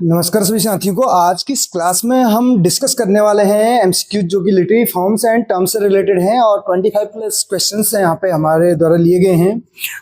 नमस्कार सभी साथियों को। आज की इस क्लास में हम डिस्कस करने वाले हैं एमसीक्यू जो कि लिटरेरी फॉर्म्स एंड टर्म्स से रिलेटेड हैं और 25 प्लस क्वेश्चंस यहाँ पे हमारे द्वारा लिए गए हैं।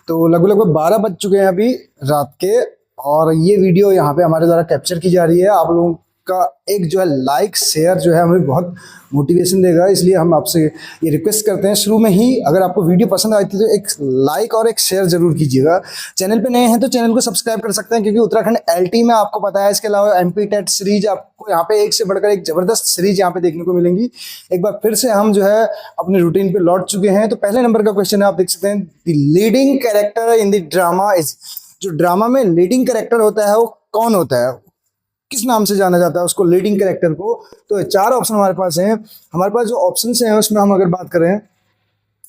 तो लगभग 12 बज चुके हैं अभी रात के, और ये वीडियो यहाँ पे हमारे द्वारा कैप्चर की जा रही है। आप लोगों का एक जो है लाइक शेयर जो है हमें बहुत मोटिवेशन देगा, इसलिए हम आपसे ये रिक्वेस्ट करते हैं शुरू में ही, अगर आपको वीडियो पसंद आई थी तो एक लाइक और एक शेयर जरूर कीजिएगा। चैनल पे नए हैं तो चैनल को सब्सक्राइब कर सकते हैं, क्योंकि उत्तराखंड एलटी में आपको पता है, इसके अलावा एमपी टेट सीरीज आपको यहाँ पे एक से बढ़कर एक जबरदस्त सीरीज यहाँ पे देखने को मिलेंगी। एक बार फिर से हम जो है अपने रूटीन पे लौट चुके हैं। तो पहले नंबर का क्वेश्चन है, आप देख सकते हैं, the leading character in the drama is. जो ड्रामा में लीडिंग कैरेक्टर होता है वो कौन होता है, किस नाम से जाना जाता है उसको, लीडिंग कैरेक्टर को। तो चार ऑप्शन हमारे पास हैं। हमारे पास जो ऑप्शंस हैं उसमें हम अगर बात करें,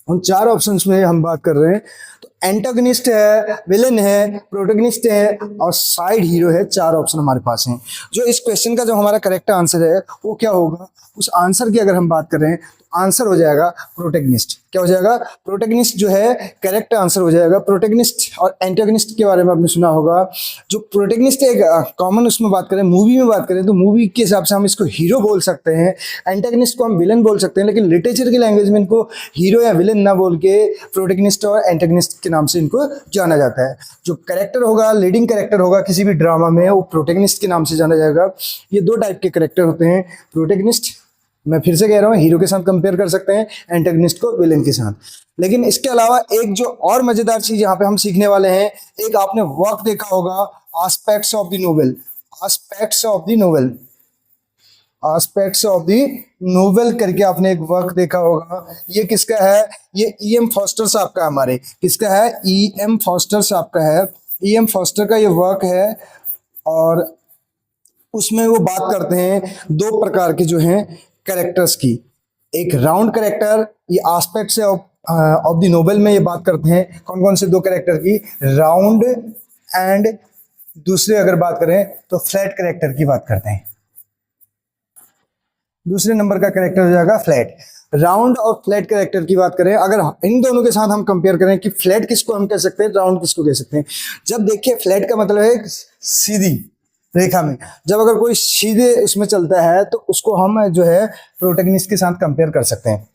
उन चार ऑप्शंस में हम बात कर रहे हैं तो एंटागनिस्ट है, विलेन है, प्रोटैगनिस्ट है और साइड हीरो है। चार ऑप्शन हमारे पास हैं। जो इस क्वेश्चन का जो हमारा करेक्ट आंसर है वो क्या होगा, उस आंसर की अगर हम बात करें तो आंसर हो जाएगा प्रोटैगनिस्ट। क्या हो जाएगा? प्रोटैगनिस्ट जो है करेक्ट आंसर हो जाएगा। प्रोटैगनिस्ट और एंटागनिस्ट के बारे में आपने सुना होगा। जो प्रोटैगनिस्ट एक कॉमन उसमें बात करें, मूवी में बात करें तो मूवी के हिसाब से हम इसको हीरो बोल सकते हैं, एंटागनिस्ट को हम विलन बोल सकते हैं, लेकिन लिटरेचर की लैंग्वेज में इनको हीरो या विलन ना बोल के प्रोटैगनिस्ट और एंटागनिस्ट के नाम से इनको जाना जाता है। जो कैरेक्टर होगा, लीडिंग कैरेक्टर होगा किसी भी ड्रामा में, वो प्रोटैगनिस्ट के नाम से जाना जाएगा। ये दो टाइप के कैरेक्टर होते हैं, प्रोटैगनिस्ट मैं फिर से कह रहा हूँ हीरो के साथ कंपेयर कर सकते हैं, एंटागनिस्ट को विलेन के साथ। लेकिन इसके अलावा एक जो और मजेदार चीज यहाँ पे हम सीखने वाले हैं, एक आपने वर्क देखा होगा, aspects of the novel. Aspects of the novel, aspects of the novel करके आपने एक वर्क देखा होगा। ये किसका है? ये ई.एम. फॉस्टर साहब का, हमारे किसका है? ई.एम. फॉस्टर साहब का है। ई.एम. फॉस्टर का ये वर्क है और उसमें वो बात करते हैं दो प्रकार के जो हैं कैरेक्टर्स की। एक राउंड कैरेक्टर, ये एस्पेक्ट्स ऑफ द नोवेल में ये बात करते हैं कौन कौन से दो कैरेक्टर की, राउंड एंड दूसरे अगर बात करें तो फ्लैट कैरेक्टर की बात करते हैं। दूसरे नंबर का कैरेक्टर हो जाएगा फ्लैट। राउंड और फ्लैट कैरेक्टर की बात करें, अगर इन दोनों के साथ हम कंपेयर करें कि फ्लैट किसको हम कह सकते हैं, राउंड किसको कह सकते हैं। जब देखिए फ्लैट का मतलब है सीधी रेखा में, जब अगर कोई सीधे उसमें चलता है तो उसको हम जो है प्रोटैगनिस्ट के साथ कंपेयर कर सकते हैं।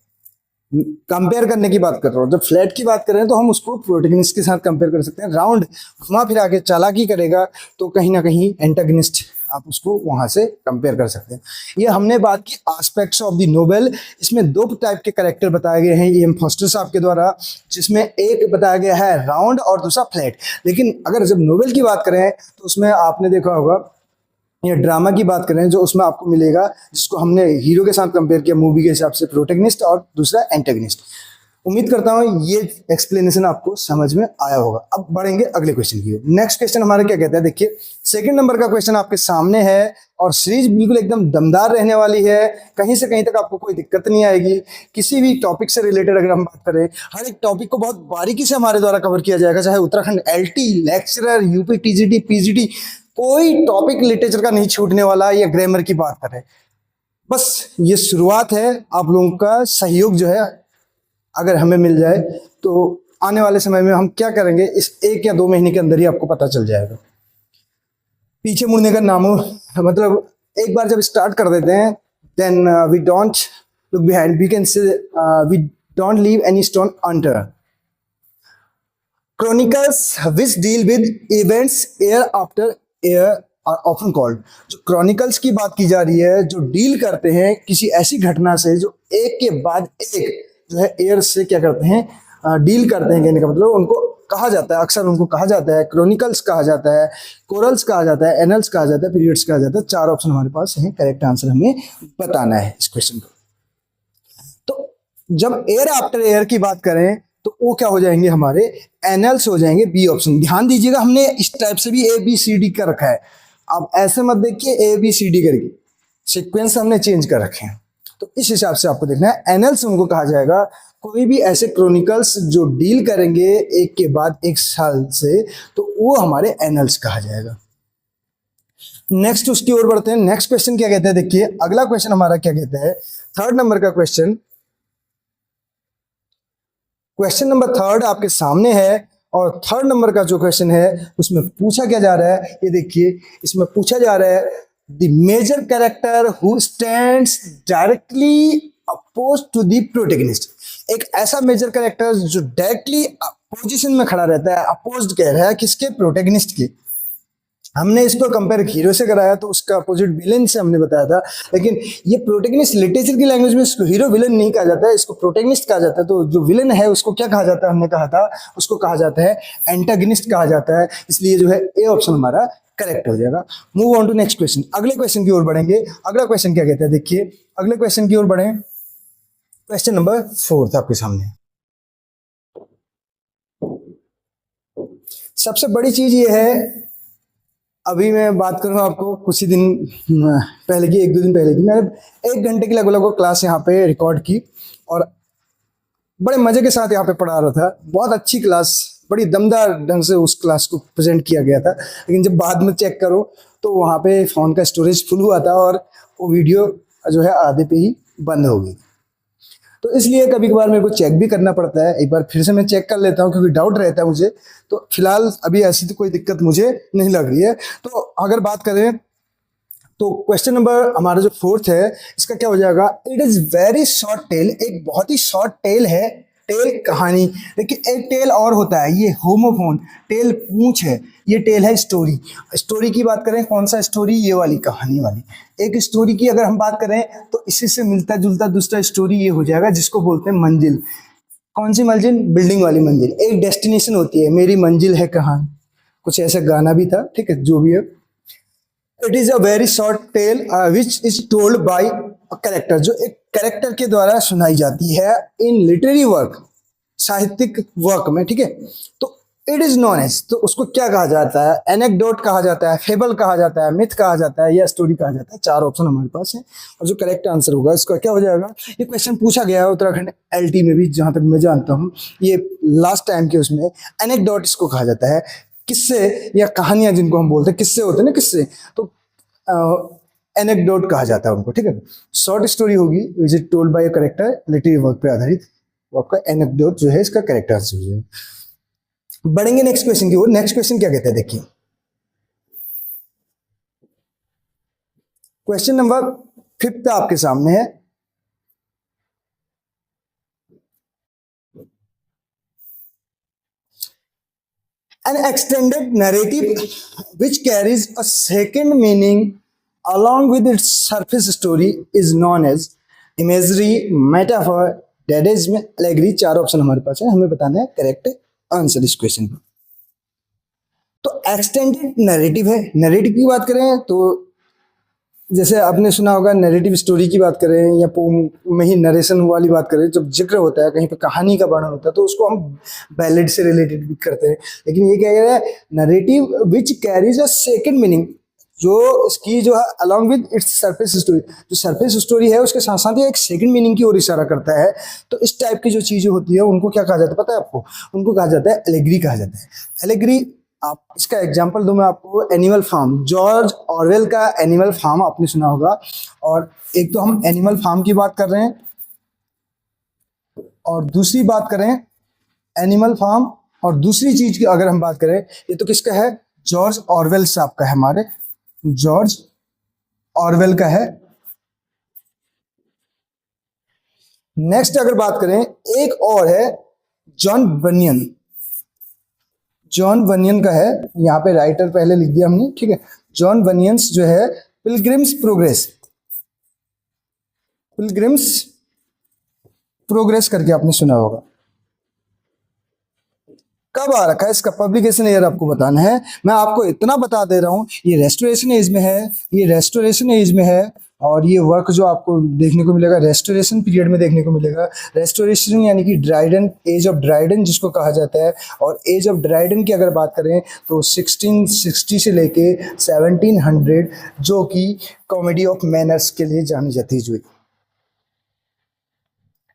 कंपेयर करने की बात कर रहा हूँ। जब फ्लैट की बात करें तो हम उसको प्रोटैगनिस्ट के साथ कंपेयर कर सकते हैं। राउंड घुमा फिरा के चालाकी करेगा तो कहीं ना कहीं एंटागनिस्ट, आप उसको वहां से कंपेयर कर सकते हैं। ये हमने बात की एस्पेक्ट्स ऑफ द नोवेल। इसमें दो टाइप के कैरेक्टर बताए गए हैं ई.एम. फॉस्टर साहब के द्वारा, जिसमें एक बताया गया है राउंड और दूसरा फ्लैट। लेकिन अगर जब नोवेल की बात करें तो उसमें आपने देखा होगा, ये ड्रामा की बात करें जो उसमें आपको मिलेगा, जिसको हमने हीरो के साथ कंपेयर किया मूवी के हिसाब से, प्रोटैगनिस्ट और दूसरा एंटागनिस्ट। उम्मीद करता हूं ये एक्सप्लेनेशन आपको समझ में आया होगा। अब बढ़ेंगे अगले क्वेश्चन की ओर। नेक्स्ट क्वेश्चन हमारे क्या कहता है, देखिए सेकंड नंबर का क्वेश्चन आपके सामने है और सीरीज बिल्कुल एकदम दमदार रहने वाली है। कहीं से कहीं तक आपको कोई दिक्कत नहीं आएगी। किसी भी टॉपिक से रिलेटेड अगर हम बात करें, हर एक टॉपिक को बहुत बारीकी से हमारे द्वारा कवर किया जाएगा, चाहे Uttarakhand LT, lecturer, UP TGT, PGT, कोई टॉपिक लिटरेचर का नहीं छूटने वाला। या ग्रामर की बात करें, बस ये शुरुआत है। आप लोगों का सहयोग जो है अगर हमें मिल जाए तो आने वाले समय में हम क्या करेंगे इस 1 या 2 महीने के अंदर ही आपको पता चल जाएगा। पीछे मुड़ने का नामो मतलब, एक बार जब स्टार्ट कर देते हैं then we don't look behind, we can say we don't leave any stone unturned. Chronicles which deal with events year after year are often called. जो क्रॉनिकल्स की बात की जा रही है, जो डील करते हैं किसी ऐसी घटना से जो एक के बाद एक जो है एयर से क्या करते हैं, डील करते हैं। कहने का मतलब उनको कहा जाता है, अक्सर उनको कहा जाता है क्रॉनिकल्स कहा जाता है, कोरल्स कहा जाता है, एनल्स कहा जाता है, पीरियड्स कहा जाता है। 4 ऑप्शन हमारे पास हैं, करेक्ट आंसर हमें बताना है इस क्वेश्चन को। तो जब एयर आफ्टर एयर की बात करें तो वो क्या हो जाएंगे, हमारे एनल्स हो जाएंगे, बी ऑप्शन। ध्यान दीजिएगा, हमने इस टाइप से भी ABCD कर रखा है। अब ऐसे मत देखिए ABCD करके, सीक्वेंस हमने चेंज कर रखे हैं, तो इस हिसाब से आपको देखना है। एनल्स उनको कहा जाएगा, कोई भी ऐसे क्रॉनिकल्स जो डील करेंगे एक के बाद एक साल से, तो वो हमारे एनल्स कहा जाएगा। नेक्स्ट उसकी ओर बढ़ते हैं। नेक्स्ट क्वेश्चन क्या कहते हैं, देखिए अगला क्वेश्चन हमारा क्या कहता है, थर्ड नंबर का क्वेश्चन। क्वेश्चन नंबर 3 आपके सामने है और थर्ड नंबर का जो क्वेश्चन है उसमें पूछा क्या जा रहा है, ये देखिए, इसमें पूछा जा रहा है the major character who stands directly oppose to the protagonist. एक ऐसा मेजर कैरेक्टर जो डायरेक्टली अपोजिशन में खड़ा रहता है, अपोज कह रहा है किसके, प्रोटेगनिस्ट के। हमने इसको कंपेयर हीरो से कराया तो उसका अपोजिट विलेन से हमने बताया था, लेकिन ये प्रोटेगनिस्ट लिटरेचर की लैंग्वेज में इसको हीरो विलेन नहीं कहा जाता है, इसको प्रोटेगनिस्ट कहा जाता है। तो जो विलेन है उसको क्या कहा जाता है, हमने कहा था उसको कहा जाता है एंटागनिस्ट कहा जाता है। इसलिए जो है ए ऑप्शन हमारा करेक्ट हो जाएगा। Move on to next question, अगले क्वेश्चन की ओर बढ़ेंगे। अगला क्वेश्चन क्या कहता है, देखिए अगले क्वेश्चन की ओर बढ़े। क्वेश्चन नंबर 4 था आपके सामने। सबसे बड़ी चीज ये है, अभी मैं बात करूँ आपको कुछ ही दिन पहले की, 1-2 दिन पहले की, मैंने 1 घंटे की लगभग क्लास यहाँ पे रिकॉर्ड की और बड़े मजे के साथ यहाँ पे पढ़ा रहा था। बहुत अच्छी क्लास, बड़ी दमदार ढंग से उस क्लास को प्रेजेंट किया गया था। लेकिन जब बाद में चेक करो तो वहाँ पे फ़ोन का स्टोरेज फुल हुआ था और वो वीडियो जो है आधे पे ही बंद हो गई। तो इसलिए कभी कभार मेरे को चेक भी करना पड़ता है। एक बार फिर से मैं चेक कर लेता हूँ क्योंकि डाउट रहता है मुझे। तो फिलहाल अभी ऐसी तो कोई दिक्कत मुझे नहीं लग रही है। तो अगर बात करें तो क्वेश्चन नंबर हमारा जो 4th है, इसका क्या हो जाएगा, it is very short tell. एक बहुत ही शॉर्ट टेल है, टेल कहानी। देखिए एक टेल और होता है, ये होमोफोन, टेल पूंछ है, ये टेल है स्टोरी। स्टोरी की बात करें, कौन सा स्टोरी, ये वाली कहानी वाली। एक स्टोरी की अगर हम बात करें तो इसी से मिलता जुलता दूसरा स्टोरी ये हो जाएगा जिसको बोलते हैं मंजिल। कौन सी मंजिल, बिल्डिंग वाली मंजिल। एक डेस्टिनेशन होती है, मेरी मंजिल है कहाँ, कुछ ऐसा गाना भी था, ठीक है, जो भी है। It is a very short tale which is told by a character, जो एक कैरेक्टर के द्वारा सुनाई जाती है इन लिटरेरी वर्क, साहित्यिक वर्क में, ठीक है। तो इट इज नॉन एज, तो उसको क्या कहा जाता है, एनेक्डोट कहा जाता है, फेबल कहा जाता है, मिथ कहा जाता है या स्टोरी कहा जाता है। 4 ऑप्शन हमारे पास है और जो करेक्ट आंसर होगा इसका क्या हो जाएगा। ये क्वेश्चन पूछा गया है उत्तराखंड एलटी में भी, जहां तक मैं जानता हूँ। ये लास्ट टाइम के उसमें एनेक्डोट इसको कहा जाता है, किस्से या कहानियां जिनको हम बोलते हैं, किस्से होते हैं ना, किस्से, तो एनेक्डोट कहा जाता है उनको, ठीक है। शॉर्ट स्टोरी होगी विच is told by a character, literary work पे आधारित, वो आपका एनेक्डोट जो है इसका करेक्ट आंसर हो जाएगा। बढ़ेंगे नेक्स्ट क्वेश्चन की ओर। नेक्स्ट क्वेश्चन क्या कहता है, देखिए क्वेश्चन नंबर 5 आपके सामने है। An extended narrative which carries a second meaning along with its surface story is known as imagery, metaphor, dadism, allegory। 4 option हमारे पास है, हमें बताना है करेक्ट आंसर इस क्वेश्चन का। तो एक्सटेंडेड नैरेटिव है। नैरेटिव की बात करें तो जैसे आपने सुना होगा, नैरेटिव स्टोरी की बात करें या पोम में ही नरेशन वाली बात करें, जब जिक्र होता है कहीं पे कहानी का वर्णन होता है तो उसको हम बैलेड से रिलेटेड भी करते हैं। लेकिन ये क्या कह रहा है, narrative which carries a second meaning, जो इसकी जो है along with its surface story, जो सरफेस स्टोरी है उसके साथ साथ ये एक सेकंड मीनिंग की ओर इशारा करता है। तो इस टाइप की जो चीज़ें होती है उनको क्या कहा जाता है पता है आपको, उनको कहा जाता है एलेग्री कहा जाता है। एलेग्री, आप इसका एग्जांपल दूं मैं आपको, एनिमल फार्म, जॉर्ज ऑरवेल का एनिमल फार्म आपने सुना होगा। और एक तो हम एनिमल फार्म की बात कर रहे हैं और दूसरी बात करें एनिमल फार्म, और दूसरी चीज की अगर हम बात करें, ये तो किसका है, जॉर्ज ऑरवेल साहब का है, हमारे जॉर्ज ऑरवेल का है। नेक्स्ट अगर बात करें, एक और है जॉन बनियन, जॉन बनियन का है, यहाँ पे राइटर पहले लिख दिया हमने, ठीक है। जॉन बनियंस जो है पिलग्रिम्स प्रोग्रेस, पिलग्रिम्स प्रोग्रेस करके आपने सुना होगा। कब आ रखा है इसका पब्लिकेशन ईयर आपको बताना है। मैं आपको इतना बता दे रहा हूँ, ये रेस्टोरेशन एज में है, ये रेस्टोरेशन एज में है। और ये वर्क जो आपको देखने को मिलेगा रेस्टोरेशन पीरियड में देखने को मिलेगा। रेस्टोरेशन यानी कि ड्राइडन, एज ऑफ ड्राइडन जिसको कहा जाता है। और एज ऑफ ड्राइडन की अगर बात करें तो 1660 से लेके 1700, जो कि कॉमेडी ऑफ मैनर्स के लिए जानी जाती है जो,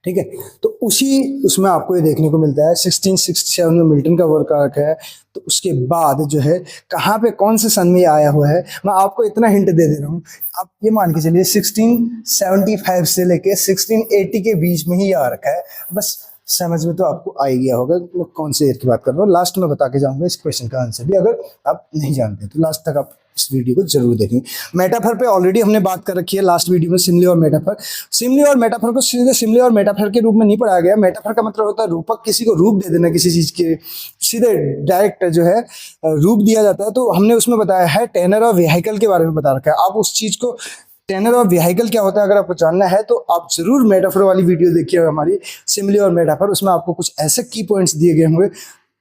ठीक है। तो उसी उसमें आपको ये देखने को मिलता है 1667 में मिल्टन का वर्क आ रखा है। तो उसके बाद जो है कहाँ पे कौन से सन में आया हुआ है, मैं आपको इतना हिंट दे रहा हूँ, आप ये मान के चलिए 1675 से लेके 1680 के बीच में ही आ रखा है। बस समझ में तो आपको आ ही गया होगा मैं कौन से ईयर की बात कर रहा हूँ। लास्ट में बता के जाऊंगा इस क्वेश्चन का आंसर भी, अगर आप नहीं जानते तो लास्ट तक आप इस वीडियो को जरूर देखेंगे। मेटाफर पे ऑलरेडी हमने बात कर रखी है लास्ट वीडियो में, सिमिली और मेटाफर। सिमिली और मेटाफर को सीधे सिमिली और मेटाफर के रूप में नहीं पढ़ाया गया। मेटाफर का मतलब होता है रूपक, किसी को रूप दे देना किसी चीज के, सीधे डायरेक्ट जो है रूप दिया जाता है। तो हमने उसमें बताया है टेनर और व्हीकल के बारे में बता रखा है। आप उस चीज को, टेनर और व्हीकल क्या होता है अगर आपको जानना है तो आप जरूर मेटाफर वाली वीडियो देखिए हमारी, सिमिली और मेटाफर। उसमें आपको कुछ ऐसे की पॉइंट्स दिए गए होंगे,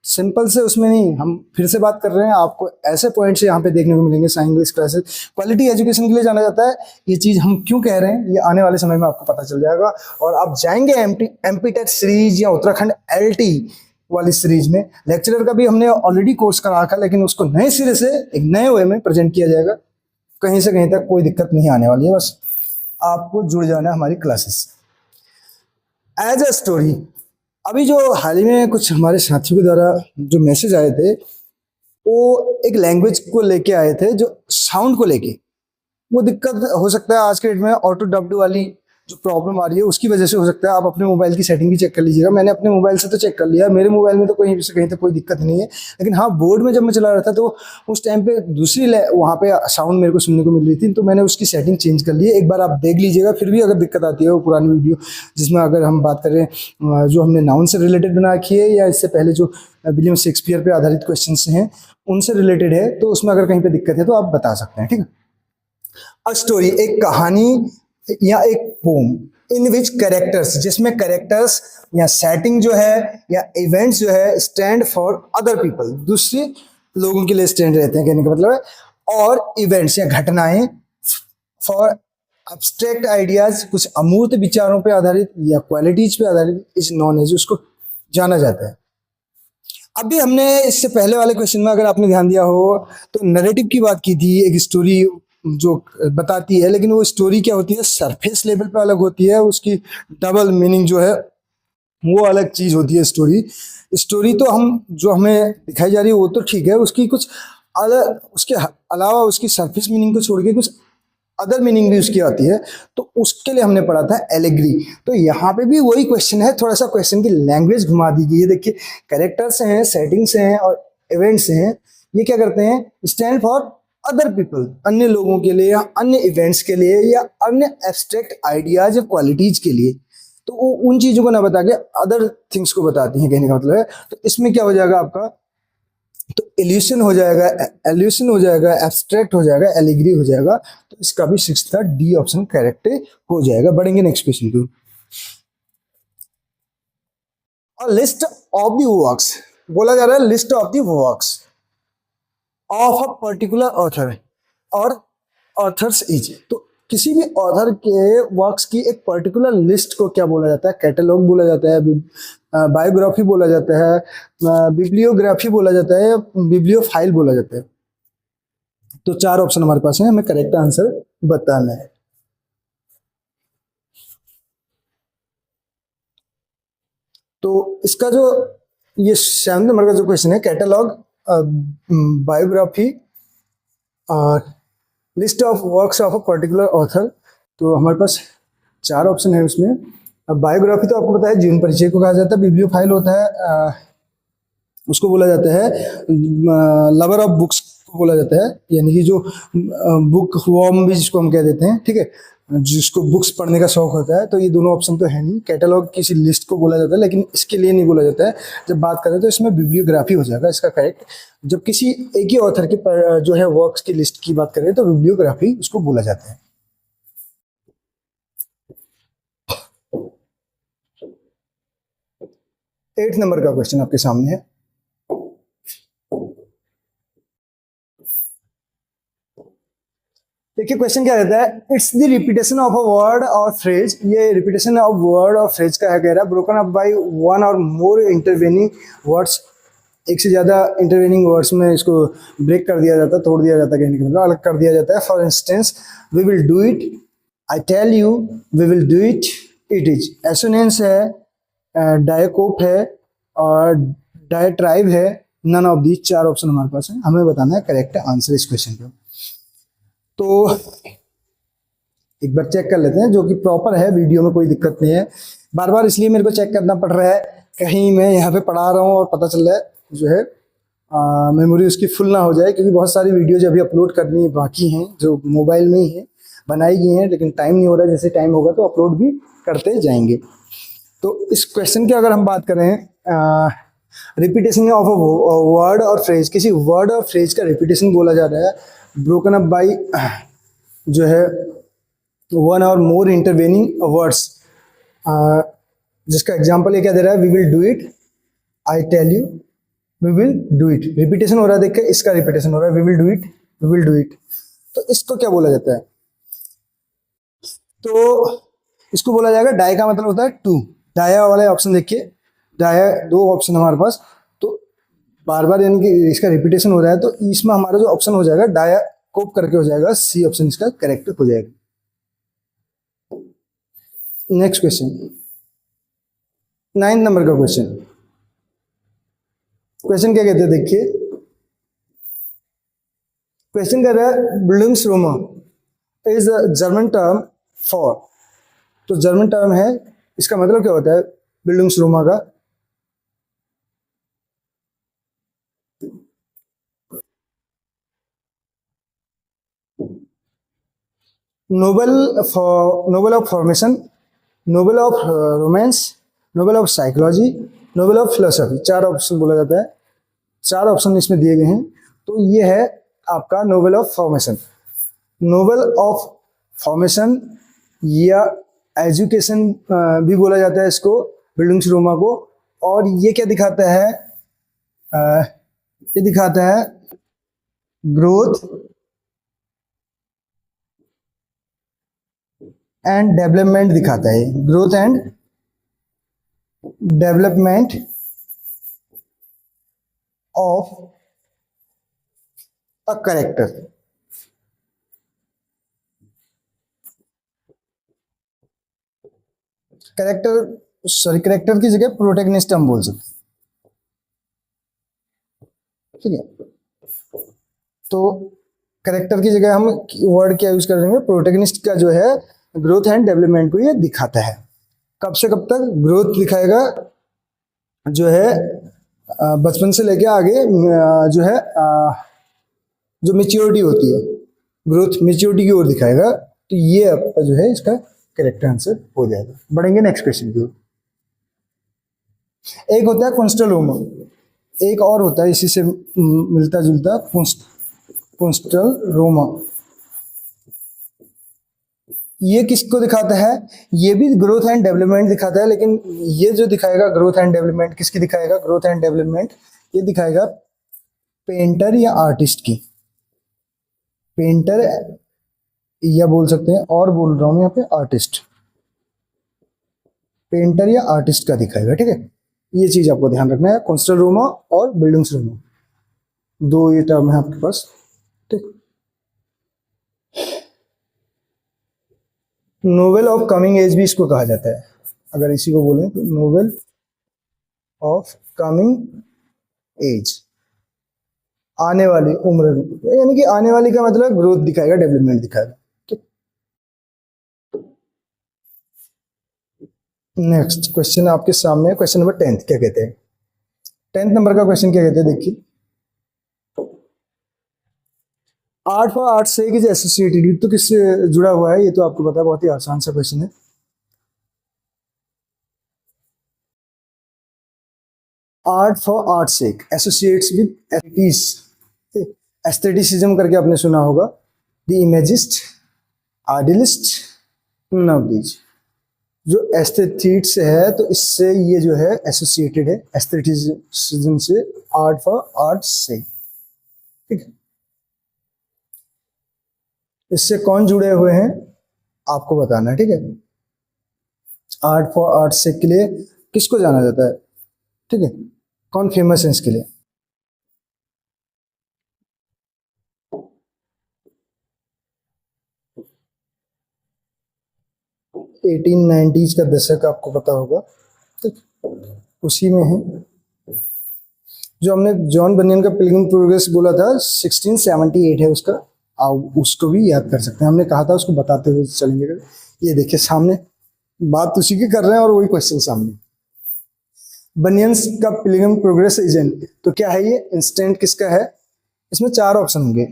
सिंपल से उसमें नहीं, हम फिर से बात कर रहे हैं, आपको ऐसे पॉइंट्स यहाँ पे देखने को मिलेंगे। Science English classes quality education के लिए जाना जाता है। ये चीज़ हम क्यों कह रहे हैं ये आने वाले समय में आपको पता चल जाएगा। और आप जाएंगे एमपी टेट सीरीज या उत्तराखंड एलटी वाली सीरीज में, लेक्चरर का भी हमने ऑलरेडी कोर्स करा रखा, लेकिन उसको नए सिरे से एक नए वे में प्रेजेंट किया जाएगा। कहीं से कहीं तक कोई दिक्कत नहीं आने वाली है, बस आपको जुड़ जाना है हमारी क्लासेस से। एज अ स्टोरी, अभी जो हाल ही में कुछ हमारे साथियों के द्वारा जो मैसेज आए थे वो एक लैंग्वेज को लेके आए थे, जो साउंड को लेके वो दिक्कत हो सकता है आज के डेट में ऑटो डब्ड वाली जो प्रॉब्लम आ रही है उसकी वजह से हो सकता है। आप अपने मोबाइल की सेटिंग भी चेक कर लीजिएगा। मैंने अपने मोबाइल से तो चेक कर लिया, मेरे मोबाइल में तो कहीं से कहीं तक कोई दिक्कत नहीं है, लेकिन हाँ बोर्ड में जब मैं चला रहा था तो उस टाइम पे दूसरी वहाँ पे साउंड मेरे को सुनने को मिल रही थी, तो मैंने उसकी सेटिंग चेंज कर ली है। एक बार आप देख लीजिएगा, फिर भी अगर दिक्कत आती है वो पुरानी वीडियो जिसमें अगर हम बात करें जो हमने नाउन से रिलेटेड बना रखी है या इससे पहले जो विलियम शेक्सपियर पे आधारित क्वेश्चन हैं उनसे रिलेटेड है, तो उसमें अगर कहीं पर दिक्कत है तो आप बता सकते हैं, ठीक है। अ स्टोरी, एक कहानी या एक पोम इन विच कैरेक्टर्स, जिसमें कैरेक्टर्स या सेटिंग जो है या इवेंट्स जो है स्टैंड फॉर अदर पीपल, दूसरे लोगों के लिए स्टैंड रहते हैं कहने का मतलब है। और इवेंट्स या घटनाएं फॉर एब्स्ट्रैक्ट आइडियाज, कुछ अमूर्त विचारों पे आधारित या क्वालिटीज पे आधारित इस नॉन एज उसको जाना जाता है। अभी हमने इससे पहले वाले क्वेश्चन में अगर आपने ध्यान दिया हो तो नरेटिव की बात की थी, एक स्टोरी जो बताती है, लेकिन वो स्टोरी क्या होती है सरफेस लेवल पे अलग होती है, उसकी डबल मीनिंग जो है वो अलग चीज होती है। स्टोरी तो हम जो हमें दिखाई जा रही है वो तो ठीक है, उसकी कुछ अलग, उसके अलावा उसकी सरफेस मीनिंग को छोड़ के कुछ अदर मीनिंग भी उसकी आती है, तो उसके लिए हमने पढ़ा था एलेग्री। तो यहाँ पे भी वही क्वेश्चन है, थोड़ा सा क्वेश्चन की लैंग्वेज घुमा दी गई है। देखिए कैरेक्टर्स हैं, सेटिंग्स हैं और इवेंट्स हैं, ये क्या करते हैं स्टैंड फॉर अदर पीपल, अन्य लोगों के लिए या अन्य इवेंट्स के लिए या अन्य एब्स्ट्रैक्ट आइडियाज या क्वालिटीज के लिए। तो वो उन चीजों को ना बता के अदर थिंग्स को बताती हैं कहने का मतलब है। तो इसमें क्या हो जाएगा आपका, तो इल्यूशन हो जाएगा, एल्यूशन हो जाएगा, एब्स्ट्रैक्ट हो जाएगा, एलिग्री हो जाएगा। तो इसका भी सिक्स था डी ऑप्शन करेक्ट हो जाएगा। बढ़ेंगे नेक्स्ट क्वेश्चन को। और लिस्ट ऑफ द वर्क्स बोला जा रहा है, list of the works of a particular author और ऑथर्स इज। तो किसी भी ऑथर के वर्क्स की एक पर्टिकुलर लिस्ट को क्या बोला जाता है, कैटलॉग बोला जाता है, बायोग्राफी बोला जाता है, बिब्लियोग्राफी बोला जाता है, बिब्लियोफाइल बोला जाता है। तो चार ऑप्शन हमारे पास है, हमें करेक्ट आंसर बताना है। तो इसका जो ये 7 नंबर का जो क्वेश्चन है, कैटलॉग, बायोग्राफी और list of works of a particular author, तो हमारे पास चार ऑप्शन है उसमें। अब बायोग्राफी तो आपको पता है जीवन परिचय को कहा जाता है, बिब्लियोफाइल होता है उसको बोला जाता है लवर ऑफ बुक्स को बोला जाता है, यानी कि जो बुक वॉर्म भी जिसको हम कह देते हैं, ठीक है, जिसको बुक्स पढ़ने का शौक होता है। तो ये दोनों ऑप्शन तो है नहीं। कैटलॉग किसी लिस्ट को बोला जाता है, लेकिन इसके लिए नहीं बोला जाता है। जब बात करें तो इसमें बिब्लियोग्राफी हो जाएगा इसका करेक्ट। जब किसी एक ही ऑथर के जो है वर्क्स की लिस्ट की बात करें तो बिब्लियोग्राफी उसको बोला जाता है। एट नंबर का क्वेश्चन आपके सामने है। देखिए क्वेश्चन क्या रहता है, it's the repetition of a word और फ्रेज। ये रिपीटेशन ऑफ वर्ड और फ्रेज का है कह रहा है, ब्रोकन अप बाय वन और मोर इंटरवेनिंग वर्ड्स, एक से ज्यादा इंटरवेनिंग वर्ड्स में इसको ब्रेक कर दिया जाता है, तोड़ दिया जाता है, कहने का मतलब अलग कर दिया जाता है। For instance we will do it, I tell you, we will do it, it is. Assonance है, डायकोप है और डायट्राइब है। नन ऑफ दी, चार ऑप्शन हमारे पास है, हमें बताना है करेक्ट आंसर इस क्वेश्चन का। तो एक बार चेक कर लेते हैं, जो कि प्रॉपर है, वीडियो में कोई दिक्कत नहीं है। बार बार इसलिए मेरे को चेक करना पड़ रहा है कहीं मैं यहाँ पे पढ़ा रहा हूँ और पता चल रहा है जो है मेमोरी उसकी फुल ना हो जाए, क्योंकि बहुत सारी वीडियोज अभी अपलोड करनी बाकी हैं जो मोबाइल में ही है, बनाई गई हैं, लेकिन टाइम नहीं हो रहा है। जैसे टाइम होगा तो अपलोड भी करते जाएंगे। तो इस क्वेश्चन की अगर हम बात करें, रिपीटेशन ऑफ अ वर्ड और फ्रेज, किसी वर्ड और फ्रेज का रिपीटेशन बोला जा रहा है ब्रोकन अप बाई जो है वन और मोर इंटरवेनिंग वर्ड्स, जिसका एग्जांपल ये क्या दे रहा है, we will do it, I tell you, we will do it. Repetition हो रहा है, देखिए इसका रिपीटेशन हो रहा है, we will do it, we will do it. तो इसको क्या बोला जाता है, तो इसको बोला जाएगा डाई, का मतलब होता है टू। डाया वाला ऑप्शन देखिए, डाया दो ऑप्शन हमारे पास, तो बार बार यानी कि इसका रिपीटेशन हो रहा है, तो इसमें हमारा जो ऑप्शन हो जाएगा डाया कोप करके हो जाएगा, सी ऑप्शन इसका करेक्ट हो जाएगा। नेक्स्ट क्वेश्चन, 9 नंबर का क्वेश्चन। क्वेश्चन क्या कहते हैं, देखिए क्वेश्चन कह रहा है bildungsroman is a German term for, तो जर्मन टर्म है, इसका मतलब क्या होता है बिल्डिंग्सरूमा का, novel of formation, novel of romance, novel of psychology, novel of philosophy. 4 option बोला जाता है, 4 ऑप्शन इसमें दिए गए हैं। तो ये है आपका Nobel of formation. Novel of formation या एजुकेशन भी बोला जाता है इसको, बिल्डिंग्सरूमा को। और ये क्या दिखाता है, ये दिखाता है ग्रोथ एंड डेवलपमेंट दिखाता है, growth and development of a character. Character की जगह प्रोटैगनिस्ट हम बोल सकते हैं, ठीक है। तो कैरेक्टर की जगह हम वर्ड क्या यूज करेंगे, प्रोटैगनिस्ट का जो है ग्रोथ एंड डेवलपमेंट को ये दिखाता है। कब से कब तक ग्रोथ दिखाएगा, जो है बचपन से लेके आगे जो है जो मेच्योरिटी होती है, ग्रोथ मेच्योरिटी की ओर दिखाएगा। तो ये आपका जो है इसका करेक्ट आंसर हो जाएगा। बढ़ेंगे नेक्स्ट क्वेश्चन की ओर। एक होता है कॉन्स्टलरोमा, एक और होता है इसी से मिलता जुलता कॉन्स्टलरोमा। ये किसको दिखाता है, ये भी ग्रोथ एंड डेवलपमेंट दिखाता है, लेकिन ये जो दिखाएगा ग्रोथ एंड डेवलपमेंट किसकी दिखाएगा, ग्रोथ एंड डेवलपमेंट ये दिखाएगा पेंटर या आर्टिस्ट की। पेंटर या बोल सकते हैं, और बोल रहा हूं यहाँ पे आर्टिस्ट, पेंटर या आर्टिस्ट का दिखाएगा, ठीक है। ये चीज आपको ध्यान रखना है, कॉन्स्टलरोमा और बिल्डिंग्सरूमा, दो ये टर्म है आपके पास, ठीक। नोवेल ऑफ कमिंग एज भी इसको कहा जाता है, अगर इसी को बोलें तो नोवेल ऑफ कमिंग एज, आने वाली उम्र, यानी कि आने वाली का मतलब ग्रोथ दिखाएगा, डेवलपमेंट दिखाएगा, ठीक। नेक्स्ट क्वेश्चन आपके सामने, क्वेश्चन नंबर 10 क्या कहते हैं, 10 नंबर का क्वेश्चन क्या कहते हैं, देखिए आर्ट फॉर आर्ट से किस एसोसिएटेड, तो किससे जुड़ा हुआ है, ये तो आपको पता है, बहुत ही आसान सा क्वेश्चन है। आर्ट फॉर आर्ट से एसोसिएट्स विद एस्थेटिक्स, एस्थेटिसिज्म करके आपने सुना होगा, the imagist, idealist, none of these. जो एस्थेटिक्स है तो इससे ये जो है एसोसिएटेड है, एस्थेटिसिज्म से, आर्ट फॉर आर्ट से, ठीक है। इससे कौन जुड़े हुए हैं आपको बताना है, ठीक है। आर्ट फॉर आर्ट से के लिए किसको जाना जाता है, ठीक है, कौन फेमस है इसके लिए। एटीन 90s का दशक आपको पता होगा, ठीक, उसी में है। जो हमने जॉन बनियन का पिलग्रिम प्रोग्रेस बोला था 1678 है उसका, आप उसको भी याद कर सकते हैं, हमने कहा था उसको बताते हुए चलेंगे। ये देखिए सामने बात उसी की कर रहे हैं और वही क्वेश्चन सामने। बनियंस का पिलग्रिम प्रोग्रेस एजेंट, तो क्या है ये इंस्टेंट किसका है? इसमें चार ऑप्शन होंगे,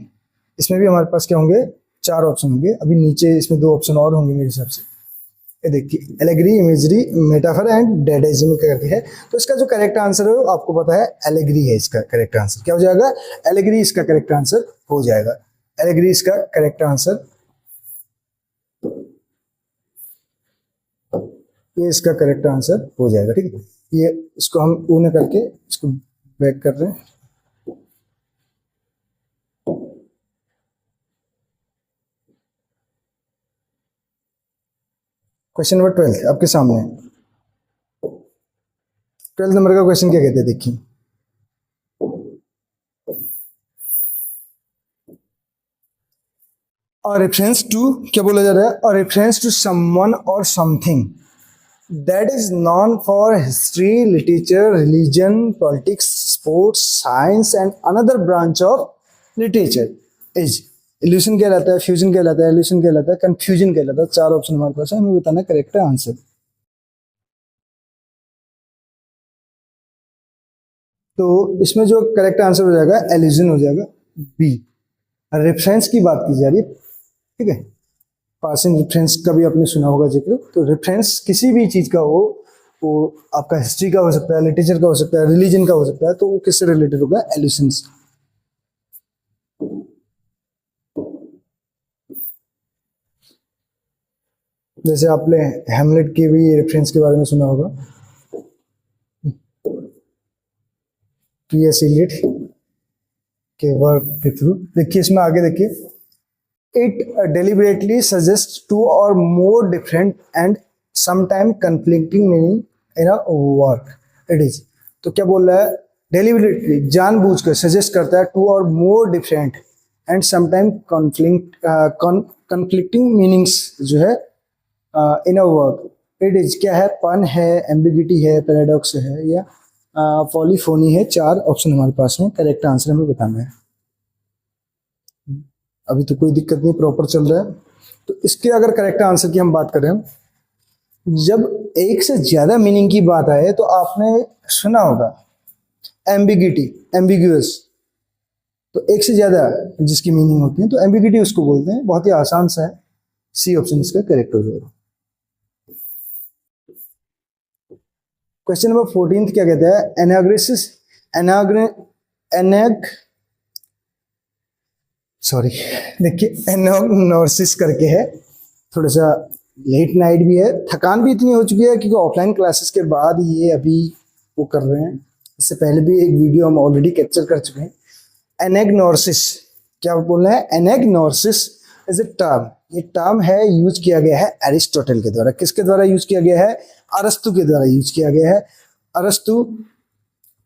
इसमें भी हमारे पास क्या होंगे? चार ऑप्शन होंगे। अभी नीचे इसमें दो ऑप्शन और होंगे मेरे हिसाब से। ये देखिए एलेगरी, इमेजरी, मेटाफर एंड डेडेज्म करके है। तो इसका जो करेक्ट आंसर है वो आपको पता है एलेगरी है। इसका करेक्ट आंसर क्या हो जाएगा? एलेगरी इसका करेक्ट आंसर हो जाएगा। एलेगरी इसका करेक्ट आंसर, ये इसका करेक्ट आंसर हो जाएगा। ठीक है, ये इसको हम ऊने करके इसको बैक कर रहे हैं। क्वेश्चन नंबर 12 आपके सामने। 12 नंबर का क्वेश्चन क्या कहते हैं देखिए। और रेफरेंस टू, क्या बोला जा रहा है? और रेफरेंस टू समवन और something that is known for history, literature, religion, politics, sports, science and another branch of literature is illusion कहलाता है, फ्यूजन कहलाता है, illusion कहलाता है, confusion कहलाता है। चार ऑप्शन हमारे पास है, हमें बताना करेक्ट आंसर। तो इसमें जो करेक्ट आंसर हो जाएगा illusion हो जाएगा बी। रेफरेंस की बात की जा रही है, ठीक है। पासिंग रेफरेंस का भी आपने सुना होगा जिक्र। तो रेफरेंस किसी भी चीज का हो, वो आपका हिस्ट्री का हो सकता है, लिटरेचर का हो सकता है, रिलीजन का हो सकता है, तो वो किससे रिलेटेड होगा? एल्यूशन से। जैसे आपने हैमलेट के भी रेफरेंस के बारे में सुना होगा, टी.एस. एलियट के वर्क के थ्रू। देखिए इसमें आगे देखिए, it deliberately suggests two or more different and sometimes conflicting meaning in a work. It is, तो क्या बोल रहा है? deliberately, जानबूझकर सजेस्ट करता है टू और more different and sometime conflicting meanings जो है इन अ वर्क। इट इज क्या है? पन है, एम्बिगिटी है, पैराडॉक्स है, या पॉलीफोनी है। चार ऑप्शन हमारे पास हैं, करेक्ट आंसर हमें बताना है। अभी तो कोई दिक्कत नहीं, प्रॉपर चल रहा है। तो इसके अगर करेक्ट आंसर की हम बात करें, जब एक से ज्यादा मीनिंग की बात आए तो आपने सुना होगा एम्बिगिटी, एम्बिग्यूअस। तो एक से ज्यादा जिसकी मीनिंग होती है तो एम्बिगिटी उसको बोलते हैं। बहुत ही आसान सा है, सी ऑप्शन इसका करेक्ट हो जाएगा। क्वेश्चन नंबर 14 क्या कहता है? एनाग्रेसिस, सॉरी देखिए एनाग्नोसिस करके है। थोड़ा सा लेट नाइट भी है, थकान भी इतनी हो चुकी है क्योंकि ऑफलाइन क्लासेस के बाद ये अभी वो कर रहे हैं। इससे पहले भी एक वीडियो हम ऑलरेडी कैप्चर कर चुके हैं। एनाग्नोसिस क्या बोल रहे हैं? एनाग्नोसिस इज ए टर्म, ये टर्म है यूज किया गया है एरिस्टोटल के द्वारा। किसके द्वारा यूज किया गया है? अरस्तु के द्वारा यूज किया गया है। अरस्तु,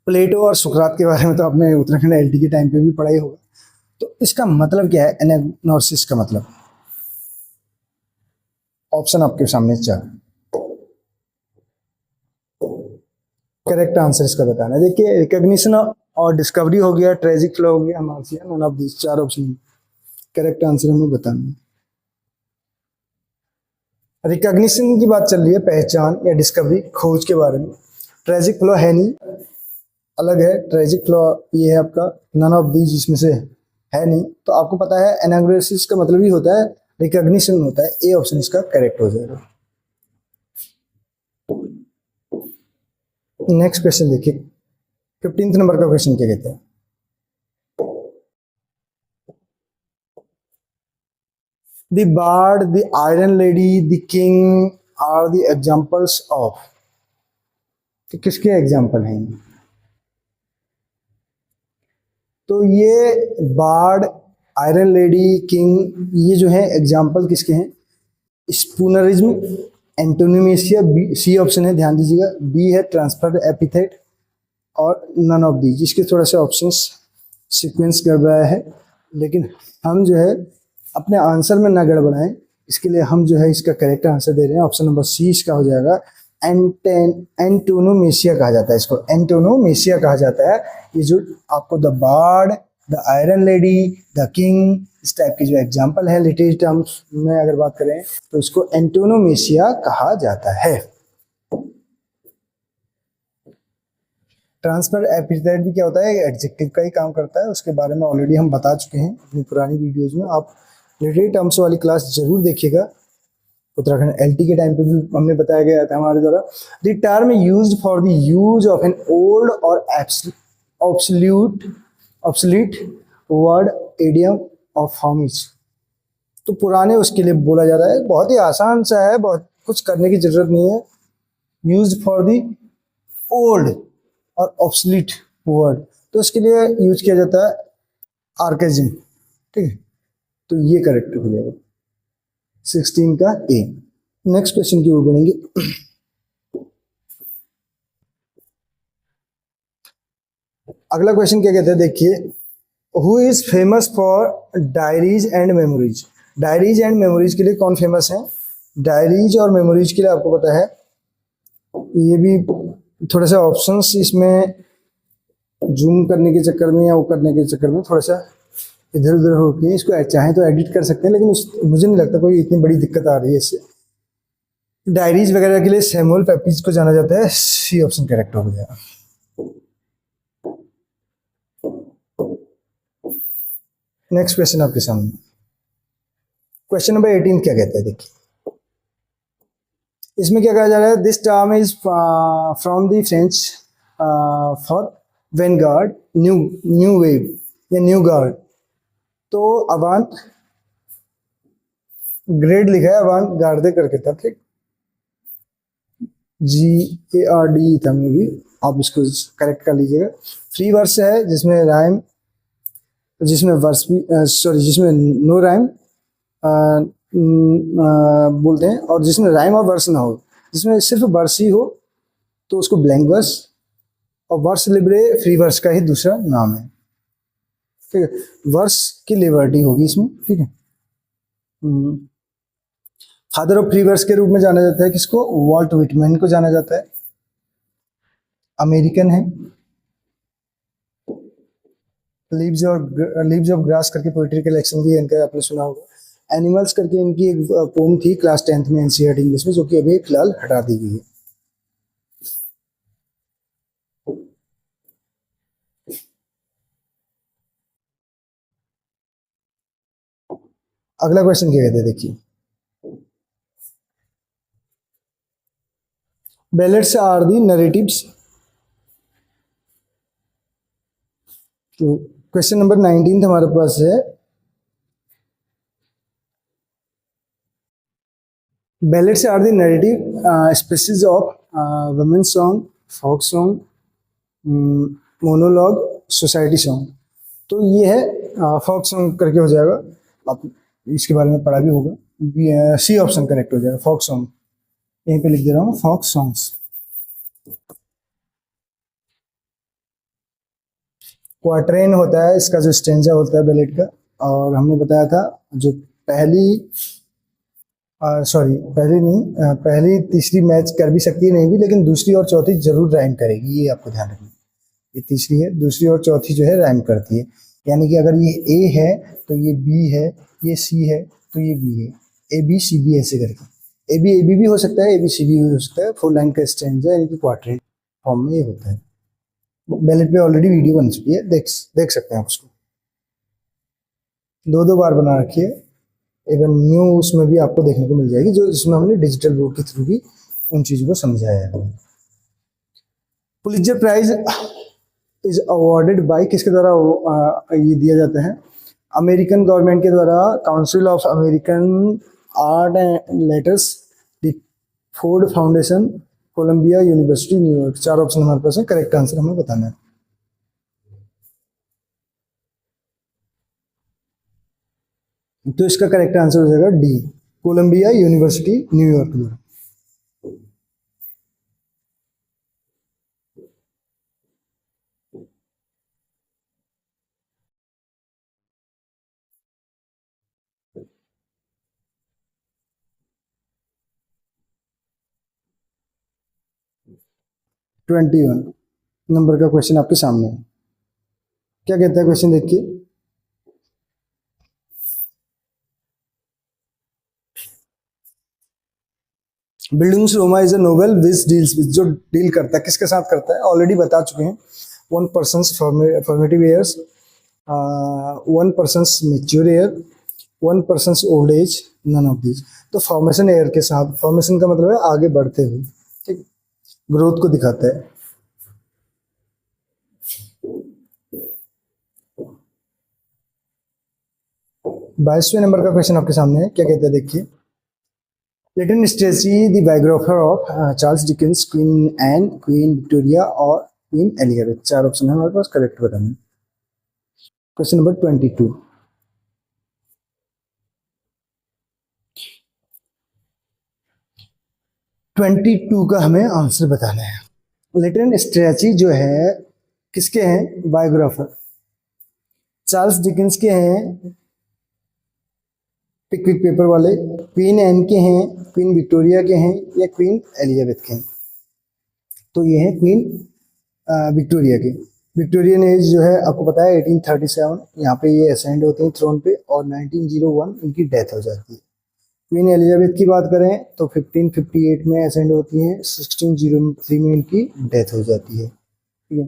प्लेटो और सुकरात के बारे में तो आपने उत्तराखंड एलटी के टाइम पे भी पढ़ाई होगा। तो इसका मतलब क्या है एनाग्नोसिस का मतलब? ऑप्शन आपके सामने चार, करेक्ट आंसर इसका बताना है। देखिए रिकॉग्निशन और डिस्कवरी हो गया, ट्रेजिक फ्लो हो गया, मार्सियन, वन ऑफ दीस चार ऑप्शन करेक्ट आंसर हमें बताना है। रिकॉग्निशन की बात चल रही है, पहचान या डिस्कवरी, खोज के बारे में। ट्रेजिक फ्लो है नहीं, अलग है। ट्रेजिक फ्लो ये है आपका नन ऑफ दीज इसमें से है नहीं। तो आपको पता है एनाग्नोसिस का मतलब ही होता है रिकॉग्निशन होता है। ए ऑप्शन इसका करेक्ट हो जाएगा। नेक्स्ट क्वेश्चन देखिए, 15 नंबर का क्वेश्चन क्या कहते हैं? The bard, the iron lady, the king are the examples of, तो किसके एग्जाम्पल हैं? तो ये बार्ड, आयरन लेडी, किंग, ये जो है एग्जाम्पल किसके हैं? स्पूनरिज्म, एंटोनिमेसिया, सी ऑप्शन है, ध्यान दीजिएगा। बी है ट्रांसफर एपिथेट, और नन ऑफ दी। जिसके थोड़ा सा ऑप्शंस सीक्वेंस गड़बड़ाया है, लेकिन हम जो है अपने आंसर में ना गड़बड़ाएं, इसके लिए हम जो है इसका करेक्ट आंसर दे रहे हैं। ऑप्शन नंबर सी इसका हो जाएगा। एंटोनोमेसिया कहा जाता है इसको, एंटोनोमेसिया कहा जाता है। ये जो आपको the bard, the iron lady, the king, इस टाइप की जो एग्जाम्पल है लिटरेरी टर्म्स में अगर बात करें तो इसको एंटोनोमेसिया कहा जाता है। ट्रांसफर एपिथेट भी क्या होता है, एडजेक्टिव का ही काम करता है, उसके बारे में ऑलरेडी हम बता चुके हैं अपनी पुरानी वीडियोज में। आप लिटरेरी टर्म्स वाली क्लास जरूर देखिएगा, उत्तराखंड एलटी के टाइम पे भी हमने बताया गया था हमारे द्वारा। The term used for the use of an old और ऑब्सोल्यूट वर्ड एडियम ऑफ हॉमिज। तो पुराने उसके लिए बोला जा रहा है, बहुत ही आसान सा है, बहुत कुछ करने की जरूरत नहीं है। यूज्ड फॉर द ओल्ड और ऑब्सोल्यूट वर्ड, तो उसके लिए यूज किया जाता है आर्केजिम, ठीक है। तो ये करेक्ट हो जाएगा 16 का ए। नेक्स्ट क्वेश्चन की ओर बढ़ेंगे। अगला क्वेश्चन क्या कहते हैं, देखिए, who is famous for diaries and memories. Diaries and memories के लिए कौन फेमस है? डायरीज और मेमोरीज के लिए आपको पता है, ये भी थोड़ा सा ऑप्शंस इसमें जूम करने के चक्कर में या वो करने के चक्कर में थोड़ा सा इधर उधर होके इसको चाहे तो एडिट कर सकते हैं, लेकिन मुझे नहीं लगता कोई इतनी बड़ी दिक्कत आ रही है इससे। डायरीज वगैरह के लिए सैमुअल पेपीज को जाना जाता है, सी ऑप्शन करेक्ट हो गया। नेक्स्ट क्वेश्चन आपके सामने, क्वेश्चन नंबर 18 क्या कहता है, देखिए इसमें क्या कहा जा रहा है, this term is from the French for vanguard, new wave या न्यू गार्ड। तो अवांत ग्रेड लिखा है, अवांत गार्डे करके था, ठीक, GARD था में भी, आप इसको करेक्ट कर लीजिएगा। फ्री वर्स है जिसमें राइम, जिसमें वर्स भी सॉरी जिसमें नो राइम बोलते हैं, और जिसमें राइम और वर्स ना हो, जिसमें सिर्फ वर्स ही हो तो उसको ब्लैंक वर्स, और वर्स लिबरे फ्री वर्स का ही दूसरा नाम है, ठीक है। वर्स की लिबर्टी होगी इसमें, ठीक है। फादर ऑफ फ्री वर्स के रूप में जाना जाता है किसको? वॉल्ट विटमैन को जाना जाता है, अमेरिकन है। लीव्स ऑफ ग्रास करके पोइट्री कलेक्शन भी है इनका, आपने सुना होगा। एनिमल्स करके इनकी एक पोम थी क्लास 10th में एनसीईआरटी इंग्लिश में, जो कि अभी फिलहाल हटा दी गई है। अगला क्वेश्चन क्या कहते हैं, देखिए, बैलेट्स आर दी नरेटिव्स। तो क्वेश्चन नंबर 19 हमारे पास है, ballads are the narrative species of women song, folk song, monologue, society song. तो ये है फोक सॉन्ग करके हो जाएगा, आप इसके बारे में पढ़ा भी होगा। सी ऑप्शन करेक्ट हो जाएगा, फोक सॉन्ग। यहीं पे लिख दे रहा हूँ, फोक सॉन्ग्स। क्वार्ट्रेन होता है इसका जो स्टेंजा होता है बैलेट का, और हमने बताया था जो पहली सॉरी पहली नहीं पहली तीसरी मैच कर भी सकती है, नहीं भी, लेकिन दूसरी और चौथी जरूर राइम करेगी, ये आपको ध्यान रखना। ये तीसरी है, दूसरी और चौथी जो है राइम करती है। यानी कि अगर ये ए है तो ये बी है, ये सी है तो ये बी है, ए बी सी बी ऐसे करके। ए बी भी हो सकता है, ए बी सी बी हो सकता है। 4 लाइन का स्टेंजा यानी कि क्वार्ट्रेन फॉर्म में ये होता है। बैलेट पे ऑलरेडी वीडियो बन चुकी है, देख सकते हैं आप उसको, 2 बार बना रखी है। इवन न्यू उसमें भी आपको देखने को मिल जाएगी, जो इसमें हमने डिजिटल बोर्ड के थ्रू भी उन चीज़ों को समझाया है। Pulitzer prize is awarded by, किसके द्वारा ये दिया जाता है? अमेरिकन गवर्नमेंट के द्वारा, council of American art and letters, the Ford foundation, Columbia university न्यूयॉर्क। 4 ऑप्शन हमारे पास है, करेक्ट आंसर हमें बताना है। तो इसका करेक्ट आंसर हो जाएगा डी, कोलंबिया यूनिवर्सिटी न्यूयॉर्क द्वारा। ट्वेंटी वन नंबर का क्वेश्चन आपके सामने है। क्या कहता है क्वेश्चन, देखिए, buildings Roma is a novel which deals with, जो डील करता है किसके साथ करता है, ऑलरेडी बता चुके हैं। One person formative years, one person mature year, one person old age, none of these. तो फॉर्मेशन ईयर के साथ, फॉर्मेशन का मतलब है आगे बढ़ते हुए, ठीक, ग्रोथ को दिखाता है। 22वें नंबर का क्वेश्चन आपके सामने है, क्या कहते हैं देखिए। Lytton Strachey the biographer of Charles Dickens, Queen Anne, Queen Victoria और क्वीन एलिजाबेथ। चार ऑप्शन है हमारे पास, करेक्ट बताना। Question number 22। 22 का हमें आंसर बताना है। लिटिल स्ट्रेची जो है किसके हैं, बायोग्राफर, चार्ल्स डिकेंस के हैं, पिकविक पेपर वाले, क्वीन एन के हैं, क्वीन विक्टोरिया के हैं, या क्वीन एलिजाबेथ के हैं। तो ये है क्वीन विक्टोरिया के। विक्टोरियन एज जो है आपको पता है 1837, यहाँ पे ये असेंड होते हैं थ्रोन पे, और 1901 इनकी डेथ हो जाती है। क्वीन एलिजाबेथ की बात करें तो 1558 में असेंड होती हैं, 1603 में इनकी डेथ हो जाती है, ठीक है।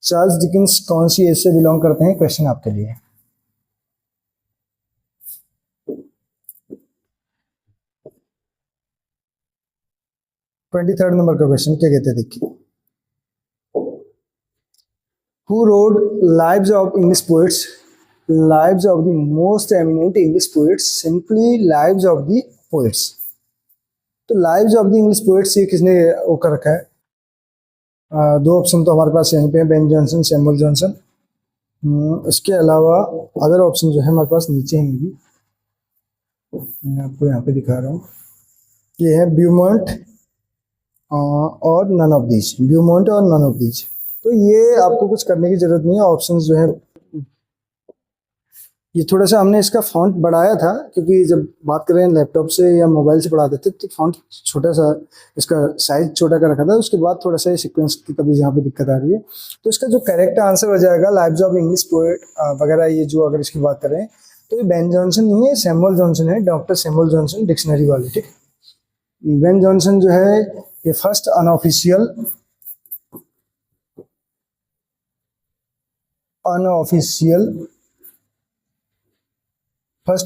चार्ल्स डिकेंस कौन सी एज से बिलोंग करते हैं, क्वेश्चन आपके लिए। 23rd नंबर का क्वेश्चन क्या कहते हैं देखिए। Who wrote Lives of English Poets? Lives of the most eminent English poets, simply Lives of the Poets. तो Lives of the English Poets ये किसने वो कर रखा है? दो ऑप्शन तो हमारे पास यहीं पे हैं, बेन जॉनसन, सैमुअल जॉनसन। इसके अलावा अदर ऑप्शन जो है हमारे पास नीचे हैं भी, मैं आपको यहाँ पे दिखा रहा हूँ। ये है ब्यूमॉन्ट और नन ऑफ दीज, ब्यूमॉन्ट और नन ऑफ दीज। तो ये आपको कुछ करने की जरूरत नहीं है, ऑप्शंस जो है ये थोड़ा सा हमने इसका फॉन्ट बढ़ाया था, क्योंकि जब बात करें लैपटॉप से या मोबाइल से पढ़ाते थे तो फॉन्ट छोटा सा, इसका साइज छोटा कर रखा था। उसके बाद थोड़ा सा सीक्वेंस की कभी जहाँ पे दिक्कत आ रही है, तो इसका जो करेक्ट आंसर हो जाएगा लाइव्स ऑफ इंग्लिश पोएट वगैरह, ये जो अगर इसकी बात करें तो ये बेन जॉनसन नहीं है, सैमुअल जॉनसन है, डॉक्टर सैमुअल जॉनसन, डिक्शनरी वाले, ठीक। बेन जॉनसन जो है ये फर्स्ट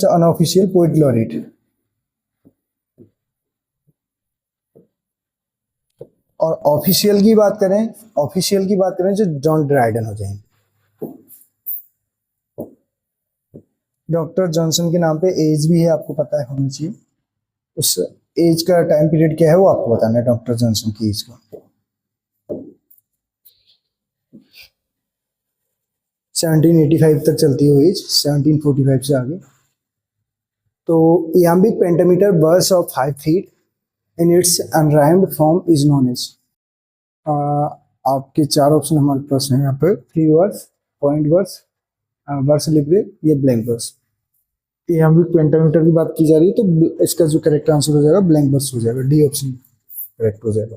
अनऑफिशियल पोइट लॉरेट। और ऑफिशियल की बात करें जो जॉन ड्राइडन हो जाएंगे। डॉक्टर जॉनसन के नाम पे एज भी है, आपको पता है होनी चाहिए। उस एज का टाइम पीरियड क्या है वो आपको बताना है, डॉक्टर जॉनसन की एज का। 1785 तक चलती है एज, 1745 से आगे। तो iambic pentameter burst of 5 feet in its unrhymed form is known as। आपके चार ऑप्शन हमारे पास हैं यहाँ पे, free verse, point verse, vers libre, ये ब्लैंक वर्स। iambic पेंटामीटर की बात की जा रही है, तो इसका जो करेक्ट आंसर हो जाएगा ब्लैंक वर्स हो जाएगा, डी ऑप्शन करेक्ट हो जाएगा।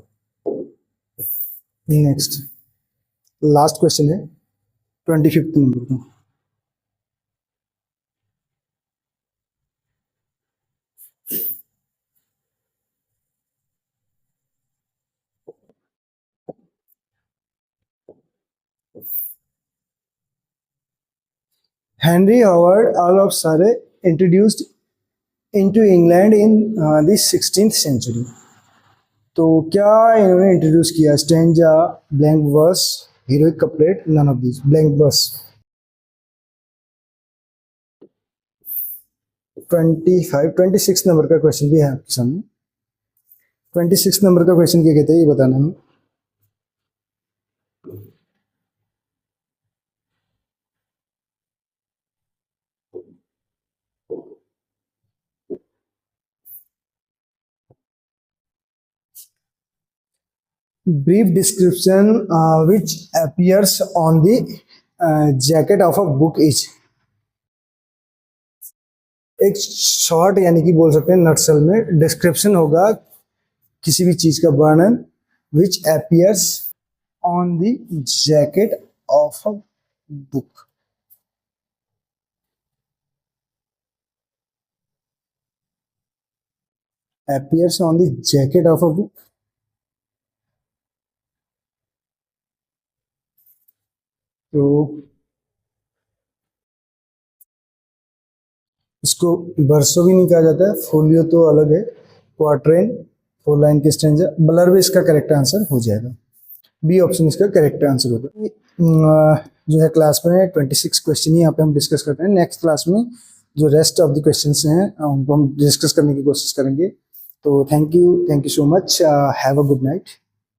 नेक्स्ट लास्ट क्वेश्चन है 25th नंबर का। Henry Howard Earl of Surrey introduced into England in the 16th century। तो क्या इन्होंने इंट्रोड्यूस किया, stanza, blank verse, heroic couplet, none of these, blank verse. 26 number का question भी है आपके सामने। 26 नंबर का क्वेश्चन क्या कहते हैं ये बताना है। Brief description which appears on the jacket of a book is. एक शॉर्ट यानी कि बोल सकते हैं नटसल में डिस्क्रिप्शन होगा किसी भी चीज का वर्णन, which appears on the jacket of a book. appears on the jacket of a book. तो इसको वर्सो भी नहीं कहा जाता है, फोलियो तो अलग है, क्वार्ट्रेन, 4 लाइन की स्ट्रेंजा, ब्लर भी इसका करेक्ट आंसर हो जाएगा। बी ऑप्शन इसका करेक्ट आंसर होगा। जो है क्लास में 26 क्वेश्चन ही यहाँ पे हम डिस्कस करते हैं। नेक्स्ट क्लास में जो रेस्ट ऑफ द क्वेश्चंस हैं उनको हम डिस्कस करने की कोशिश करेंगे। तो thank you so much, have a good night.